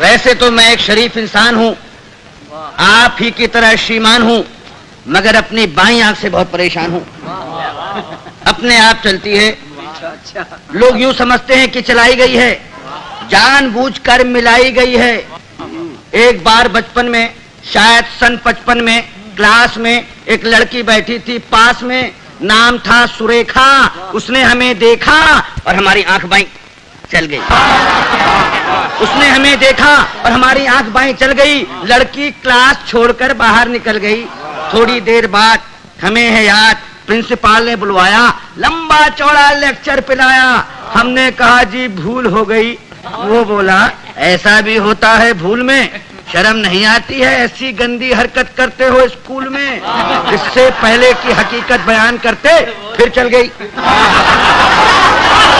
वैसे तो मैं एक शरीफ इंसान हूँ, आप ही की तरह श्रीमान हूँ, मगर अपनी बाईं आंख से बहुत परेशान हूँ। अपने आप चलती है, लोग यूं समझते हैं कि चलाई गई है, जानबूझकर मिलाई गई है। एक बार बचपन में, शायद सन 55 में, क्लास में एक लड़की बैठी थी पास में, नाम था सुरेखा। उसने हमें देखा और हमारी आंख बाईं चल गई। उसने हमें देखा और हमारी आंख बाईं चल गई। लड़की क्लास छोड़कर बाहर निकल गई। थोड़ी देर बाद हमें है याद, प्रिंसिपल ने बुलवाया, लंबा चौड़ा लेक्चर पिलाया। हमने कहा जी भूल हो गई। वो बोला ऐसा भी होता है भूल में, शर्म नहीं आती है ऐसी गंदी हरकत करते हो स्कूल में। इससे पहले की हकीकत बयान करते फिर चल गई।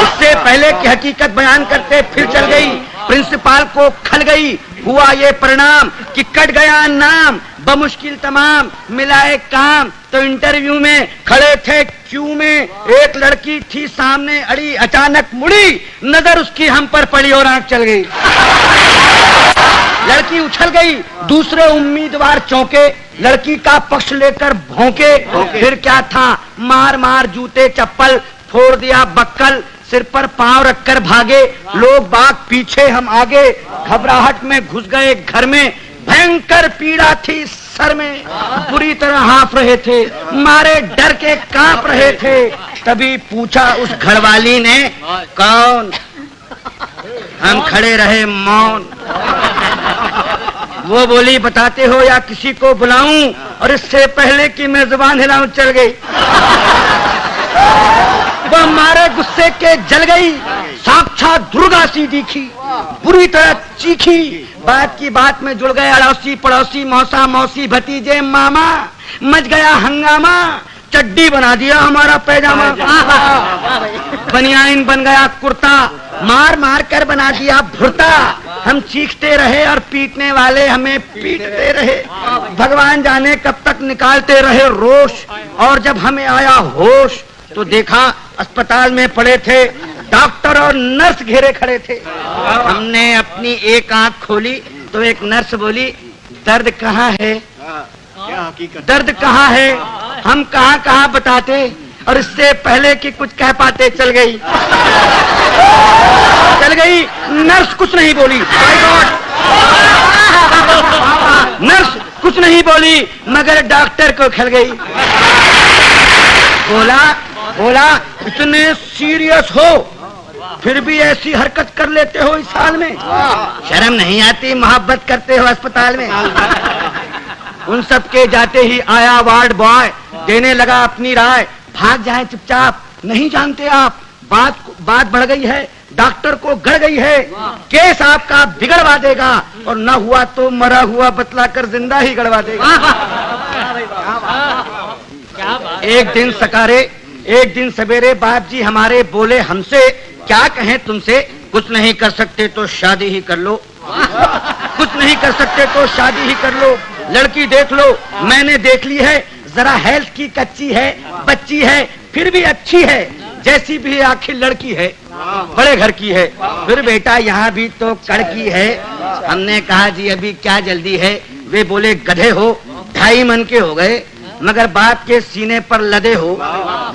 इससे पहले की हकीकत बयान करते फिर चल गई। प्रिंसिपल को खल गई। हुआ ये परिणाम कि कट गया नाम, बमुश्किल तमाम मिलाए काम। तो इंटरव्यू में खड़े थे क्यू में, एक लड़की थी सामने अड़ी, अचानक मुड़ी, नजर उसकी हम पर पड़ी और आंख चल गई। लड़की उछल गई, दूसरे उम्मीदवार चौंके, लड़की का पक्ष लेकर भौंके। फिर क्या था, मार मार जूते चप्पल, फोड़ दिया बक्कल, सिर पर पांव रखकर भागे। लोग बाग पीछे, हम आगे, घबराहट में घुस गए घर में। भयंकर पीड़ा थी सर में, बुरी तरह हाँफ रहे थे, मारे डर के कांप रहे थे। तभी पूछा उस घरवाली ने, कौन? हम खड़े रहे मौन। वो बोली बताते हो या किसी को बुलाऊं? और इससे पहले कि मैं जुबान हिलाऊं चल गई। वो हमारे गुस्से के जल गई, साक्षात दुर्गा सी दिखी, बुरी तरह चीखी। बात की बात में जुड़ गए अड़ोसी पड़ोसी, मौसा मौसी भतीजे मामा। मच गया हंगामा, चड्डी बना दिया हमारा पैजामा, बनियाइन बन गया कुर्ता, मार मार कर बना दिया भुर्ता। हम चीखते रहे और पीटने वाले हमें पीटते रहे। भगवान जाने कब तक निकालते रहे रोष। और जब हमें आया होश तो देखा अस्पताल में पड़े थे डॉक्टर और नर्स घेरे खड़े थे। हमने अपनी एक आंख खोली तो एक नर्स बोली, दर्द कहाँ है? दर्द कहाँ है? हम कहाँ कहाँ बताते, और इससे पहले कि कुछ कह पाते चल गई। चल गई। नर्स कुछ नहीं बोली। नर्स कुछ नहीं बोली, मगर डॉक्टर को खल गई। बोला इतने सीरियस हो फिर भी ऐसी हरकत कर लेते हो इस हाल में? शर्म नहीं आती? मोहब्बत करते हो अस्पताल में? उन सब के जाते ही आया वार्ड बॉय, देने लगा अपनी राय, भाग जाएं चुपचाप, नहीं जानते आप बात बढ़ गई है, डॉक्टर को गड़ गई है, केस आपका बिगड़वा देगा, और न हुआ तो मरा हुआ बतलाकर जिंदा ही गड़वा देगा। एक दिन सकारे, एक दिन सवेरे बाप जी हमारे बोले हमसे, क्या कहें तुमसे, कुछ नहीं कर सकते तो शादी ही कर लो। कुछ नहीं कर सकते तो शादी ही कर लो। लड़की देख लो, मैंने देख ली है, जरा हेल्थ की कच्ची है, बच्ची है, फिर भी अच्छी है, जैसी भी आखिर लड़की है, बड़े घर की है। फिर बेटा यहाँ भी तो कड़की है। हमने कहा जी अभी क्या जल्दी है? वे बोले गधे हो, 2.5 मन के हो गए, मगर बाप के सीने पर लदे हो।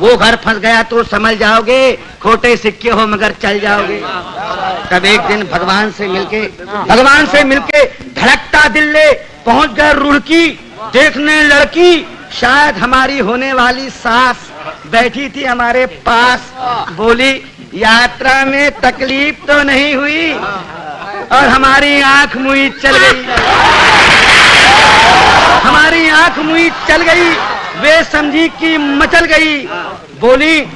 वो घर फंस गया तो समझ जाओगे, खोटे सिक्के हो मगर चल जाओगे। तब एक दिन भगवान से मिलके धड़कता दिल ले पहुंच गए रुड़की, देखने लड़की, शायद हमारी होने वाली सास बैठी थी हमारे पास। बोली यात्रा में तकलीफ तो नहीं हुई? और हमारी आंख मुई चल गई। हमारी आंख मुई चल गई, वे समझी कि मचल गई। बोली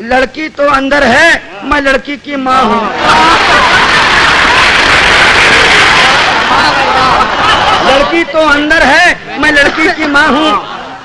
लड़की तो अंदर है, मैं लड़की की माँ हूँ। लड़की तो अंदर है, मैं लड़की की माँ हूँ।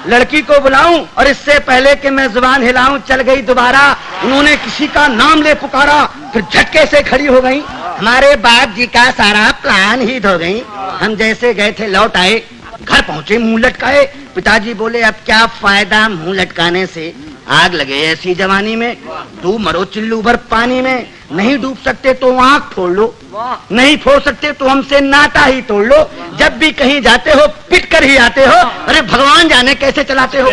लड़की को बुलाऊं और इससे पहले कि मैं जुबान हिलाऊं चल गई दोबारा। उन्होंने किसी का नाम ले पुकारा, फिर झटके से खड़ी हो गई। हमारे बाप जी का सारा प्लान ही धो गई। हम जैसे गए थे लौट आए, घर पहुंचे मुंह लटकाए। पिताजी बोले अब क्या फायदा मुंह लटकाने से, आग लगे ऐसी जवानी में, तू मरो चिल्लू भर पानी में। नहीं डूब सकते तो आंख फोड़ लो, नहीं फोड़ सकते तो हमसे नाता ही तोड़ लो। जब भी कहीं जाते हो पिट कर ही आते हो, अरे भगवान जाने कैसे चलाते हो।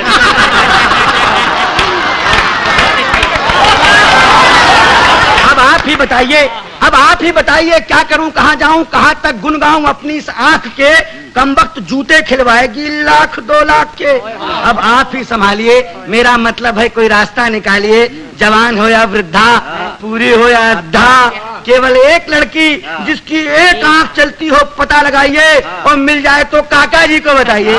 अब आप ही बताइए, अब आप ही बताइए क्या करूं, कहां जाऊं, कहां तक गुन गाऊं अपनी इस आंख के। कमबख्त जूते खिलवाएगी लाख 2 लाख के। अब आप ही संभालिए, मेरा मतलब है कोई रास्ता निकालिए। जवान हो या वृद्धा, पूरी हो या अद्धा, केवल एक लड़की जिसकी एक आंख चलती हो पता लगाइए, और मिल जाए तो काका जी को बताइए।